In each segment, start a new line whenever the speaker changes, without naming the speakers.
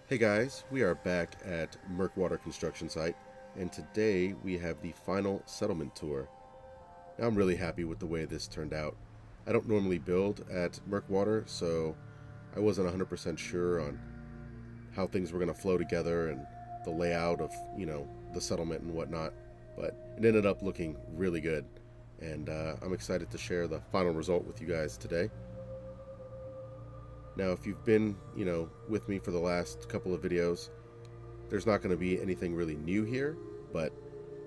Hey guys, we are back at Murkwater Construction Site, and today we have the final settlement tour. Now, I'm really happy with the way this turned out. I don't normally build at Murkwater, so I wasn't 100% sure on how things were going to flow together and the layout of, the settlement and whatnot, but it ended up looking really good, and I'm excited to share the final result with you guys today. Now, if you've been, with me for the last couple of videos, there's not going to be anything really new here, but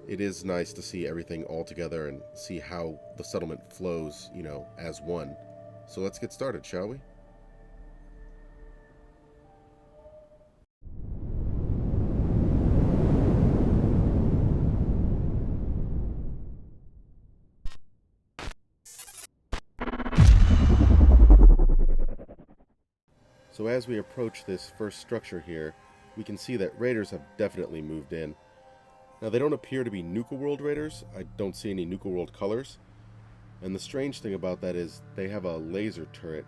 it is nice to see everything all together and see how the settlement flows, as one. So let's get started, shall we? So as we approach this first structure here, we can see that raiders have definitely moved in. Now, they don't appear to be Nuka World raiders. I don't see any Nuka World colors. And the strange thing about that is they have a laser turret.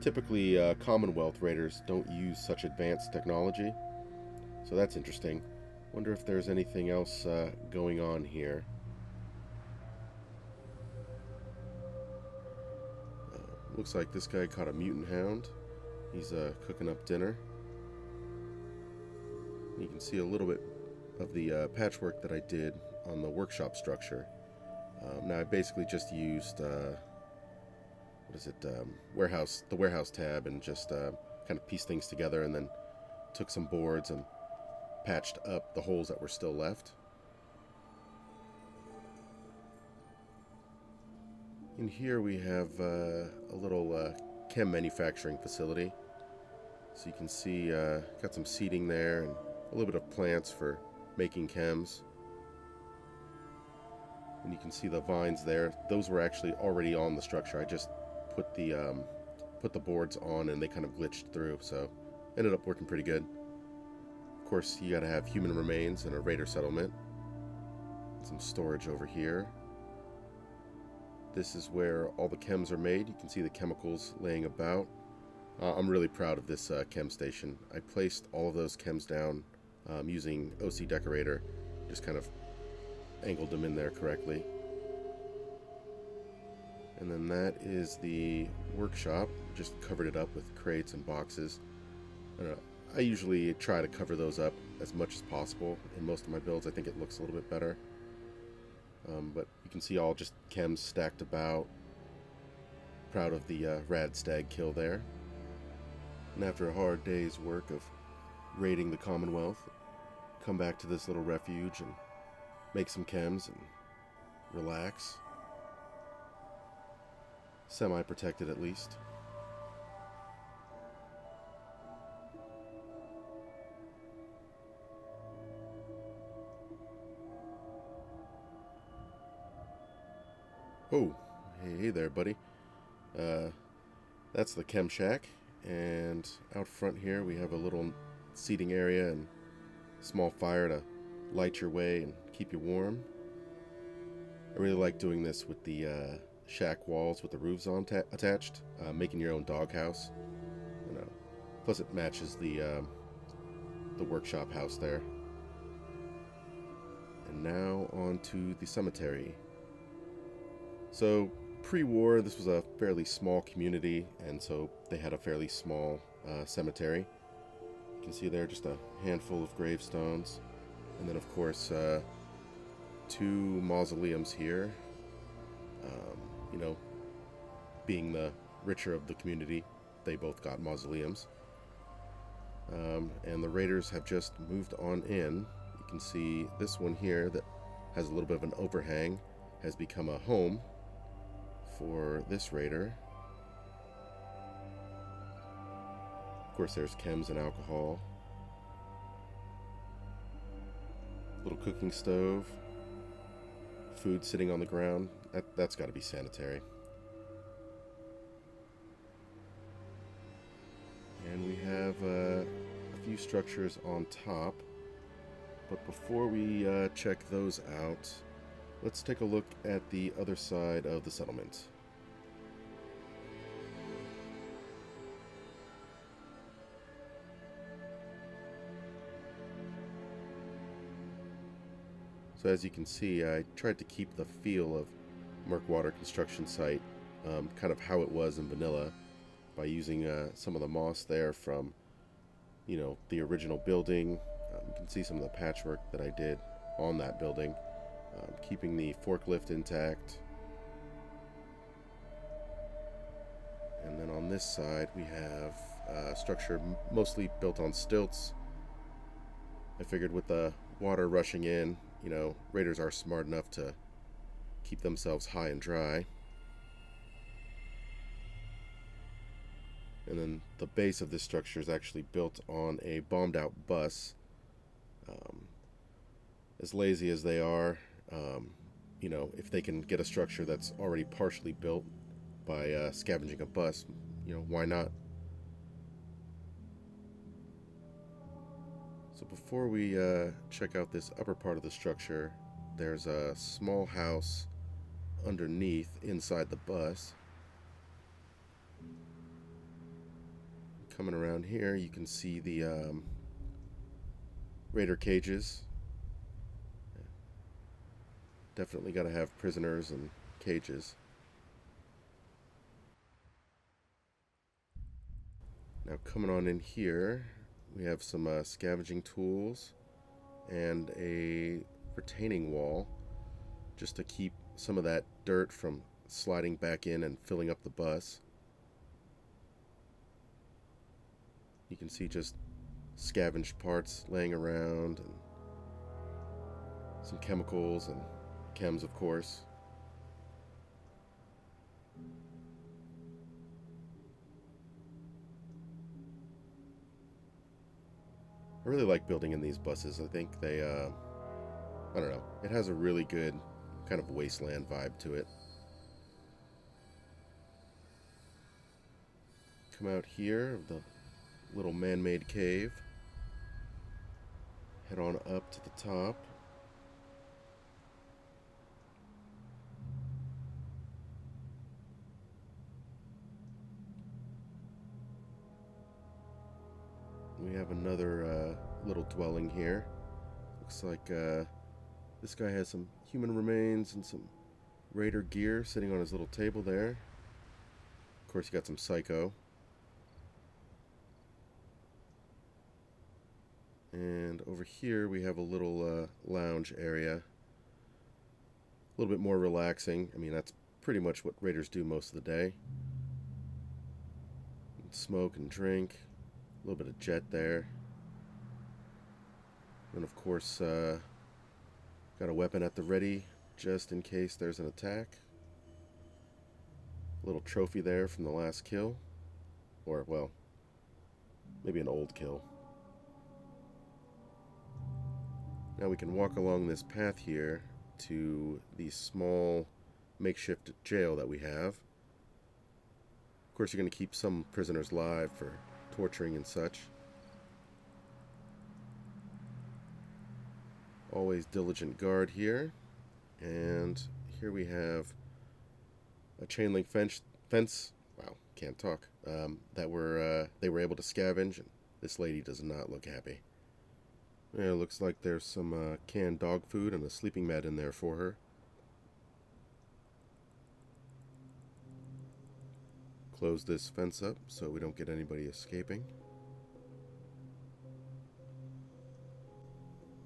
Typically, Commonwealth raiders don't use such advanced technology. So that's interesting. Wonder if there's anything else going on here. Looks like this guy caught a mutant hound. He's cooking up dinner. You can see a little bit of the patchwork that I did on the workshop structure. Now I basically just used the warehouse tab, and just kind of pieced things together, and then took some boards and patched up the holes that were still left. In here we have a little Chem manufacturing facility. So you can see got some seating there and a little bit of plants for making chems. And you can see the vines there. Those were actually already on the structure. I just put the boards on and they kind of glitched through, so ended up working pretty good. Of course, you gotta have human remains and a raider settlement. Some storage over here. This is where all the chems are made. You can see the chemicals laying about. I'm really proud of this chem station. I placed all of those chems down using OC Decorator. Just kind of angled them in there correctly. And then that is the workshop. Just covered it up with crates and boxes. I usually try to cover those up as much as possible. In most of my builds, I think it looks a little bit better. But you can see all just chems stacked about. Proud of the rad stag kill there. And after a hard day's work of raiding the Commonwealth, come back to this little refuge and make some chems and relax. Semi-protected at least. Oh, hey there, buddy. That's the chem shack, and out front here we have a little seating area and small fire to light your way and keep you warm. I really like doing this with the shack walls with the roofs attached, making your own doghouse. Plus it matches the workshop house there. And now on to the cemetery. So pre-war, this was a fairly small community, and so they had a fairly small cemetery. You can see there just a handful of gravestones, and then of course 2 mausoleums here. Being the richer of the community, they both got mausoleums. And the raiders have just moved on in. You can see this one here that has a little bit of an overhang has become a home for this raider. Of course, there's chems and alcohol. Little cooking stove. Food sitting on the ground. That's got to be sanitary. And we have a few structures on top. But before we check those out, let's take a look at the other side of the settlement. So as you can see, I tried to keep the feel of Murkwater Construction Site kind of how it was in vanilla by using some of the moss there from, the original building. You can see some of the patchwork that I did on that building, keeping the forklift intact. And then on this side we have a structure mostly built on stilts. I figured with the water rushing in, raiders are smart enough to keep themselves high and dry. And then the base of this structure is actually built on a bombed out bus. As lazy as they are, if they can get a structure that's already partially built by scavenging a bus, why not? So before we check out this upper part of the structure, there's a small house underneath inside the bus. Coming around here, you can see the raider cages. Definitely got to have prisoners and cages. Now coming on in here, we have some scavenging tools and a retaining wall just to keep some of that dirt from sliding back in and filling up the bus. You can see just scavenged parts laying around and some chemicals and chems, of course. I really like building in these buses. I think they, I don't know, it has a really good kind of wasteland vibe to it. Come out here, the little man-made cave. Head on up to the top. We have another little dwelling here. Looks like this guy has some human remains and some raider gear sitting on his little table there. Of course, you got some psycho. And over here we have a little lounge area. A little bit more relaxing. I mean, that's pretty much what raiders do most of the day. Smoke and drink. A little bit of jet there. And of course, got a weapon at the ready just in case there's an attack. A little trophy there from the last kill. Or, well, maybe an old kill. Now we can walk along this path here to the small makeshift jail that we have. Of course, you're going to keep some prisoners alive for torturing and such. Always diligent guard here. And here we have a chain link fence. Wow, can't talk. They were able to scavenge, and this lady does not look happy. Yeah, it looks like there's some canned dog food and a sleeping mat in there for her. Close this fence up so we don't get anybody escaping.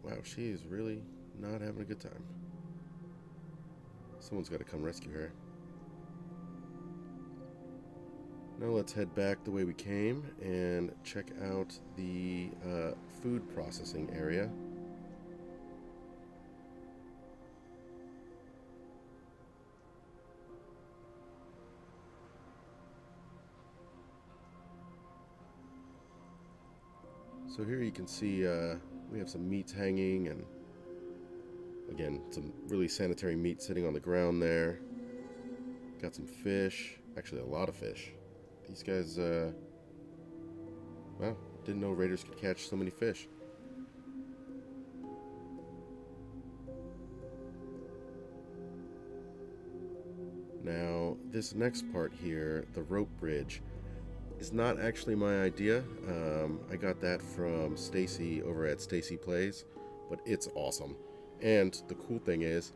Wow, she is really not having a good time. Someone's got to come rescue her. Now let's head back the way we came and check out the food processing area. So here you can see we have some meats hanging, and again, some really sanitary meat sitting on the ground there. Got some fish, actually a lot of fish. These guys, well, didn't know raiders could catch so many fish. Now, this next part here, the rope bridge, is not actually my idea. I got that from Stacy over at Stacy Plays, but it's awesome. And the cool thing is,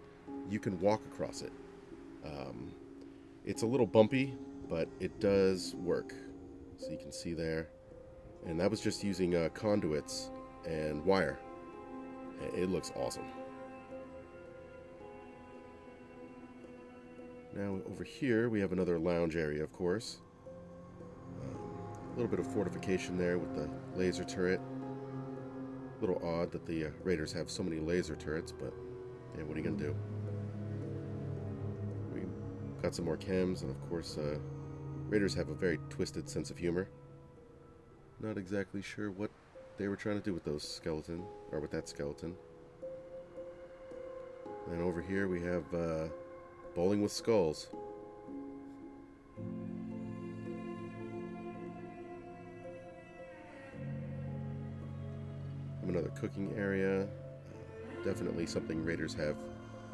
you can walk across it. It's a little bumpy, but it does work. So you can see there. And that was just using conduits and wire. It looks awesome. Now over here we have another lounge area, of course. A little bit of fortification there with the laser turret. A little odd that the raiders have so many laser turrets, but yeah, what are you gonna do? We got some more chems, and of course raiders have a very twisted sense of humor. Not exactly sure what they were trying to do with those skeleton, or with that skeleton. And over here we have bowling with skulls. Another cooking area. Definitely something raiders have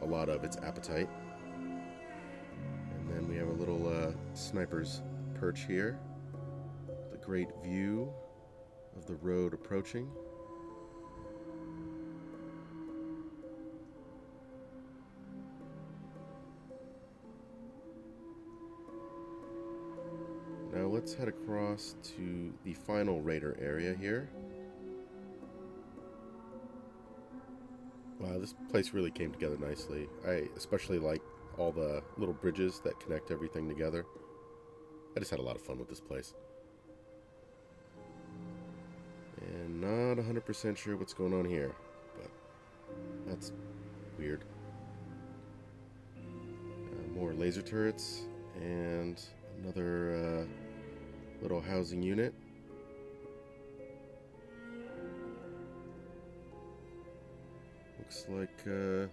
a lot of. It's appetite. And then we have a little sniper's perch here. The great view of the road approaching. Now let's head across to the final raider area here. Wow, this place really came together nicely. I especially like all the little bridges that connect everything together. I just had a lot of fun with this place. And not 100% sure what's going on here, but that's weird. More laser turrets and another little housing unit. Looks like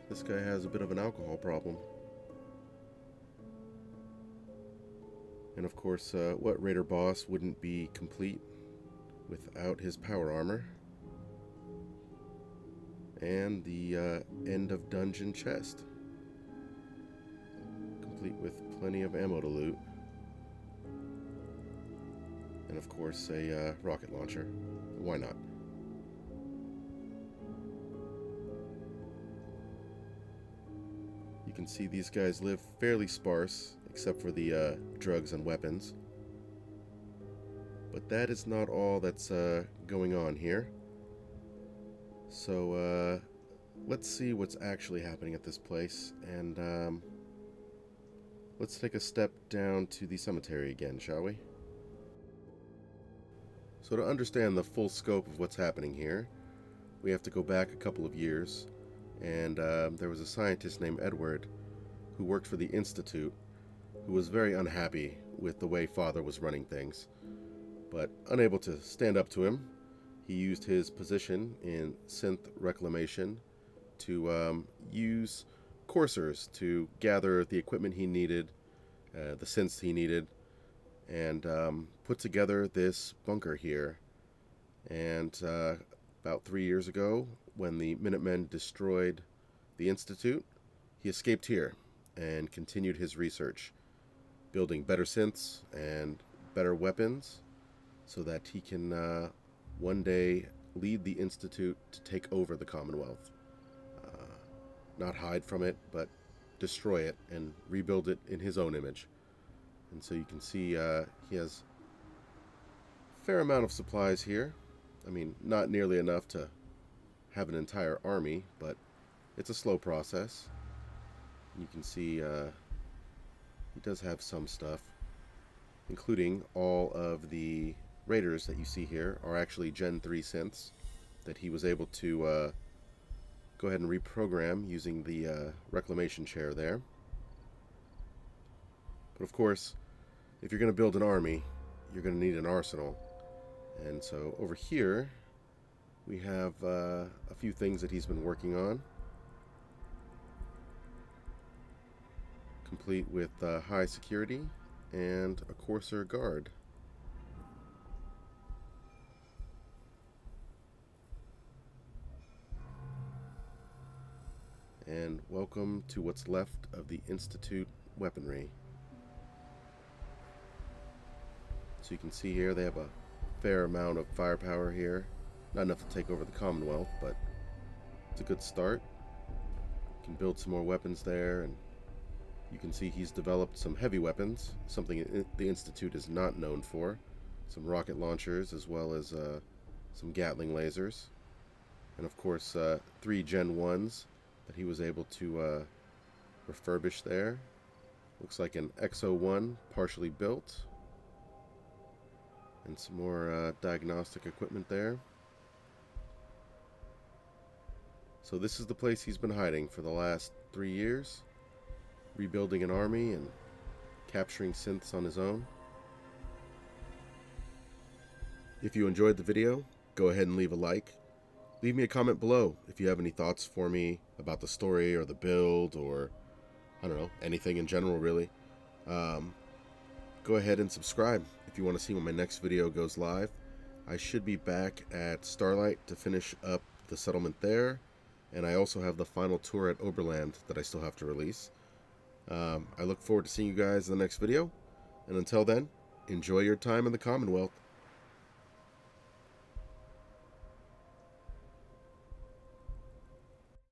this guy has a bit of an alcohol problem. And of course, what raider boss wouldn't be complete without his power armor? And the end of dungeon chest, complete with plenty of ammo to loot. And of course, a rocket launcher. Why not? You can see these guys live fairly sparse, except for the drugs and weapons. But that is not all that's going on here. So let's see what's actually happening at this place, and let's take a step down to the cemetery again, shall we? So to understand the full scope of what's happening here, we have to go back a couple of years. And there was a scientist named Edward who worked for the Institute, who was very unhappy with the way Father was running things. But unable to stand up to him, he used his position in synth reclamation to use coursers to gather the equipment he needed, the synths he needed, and put together this bunker here. And about 3 years ago, when the Minutemen destroyed the Institute, he escaped here and continued his research, building better synths and better weapons so that he can one day lead the Institute to take over the Commonwealth. Not hide from it, but destroy it and rebuild it in his own image. And so you can see he has a fair amount of supplies here. I mean, not nearly enough to have an entire army, but it's a slow process. You can see he does have some stuff, including all of the raiders that you see here are actually Gen 3 synths that he was able to go ahead and reprogram using the reclamation chair there. But of course, if you're going to build an army, you're going to need an arsenal. And so over here we have a few things that he's been working on, complete with high security and a courser guard. And welcome to what's left of the Institute weaponry. So you can see here they have a fair amount of firepower here. Not enough to take over the Commonwealth, but it's a good start. Can build some more weapons there, and you can see he's developed some heavy weapons, something the Institute is not known for. Some rocket launchers, as well as some Gatling lasers. And of course, 3 Gen 1s that he was able to refurbish there. Looks like an XO1 partially built. And some more diagnostic equipment there. So this is the place he's been hiding for the last 3 years. Rebuilding an army and capturing synths on his own. If you enjoyed the video, go ahead and leave a like. Leave me a comment below if you have any thoughts for me about the story or the build, or I don't know, anything in general really. Go ahead and subscribe if you want to see when my next video goes live. I should be back at Starlight to finish up the settlement there, and I also have the final tour at Oberland that I still have to release. I look forward to seeing you guys in the next video, and until then, enjoy your time in the Commonwealth.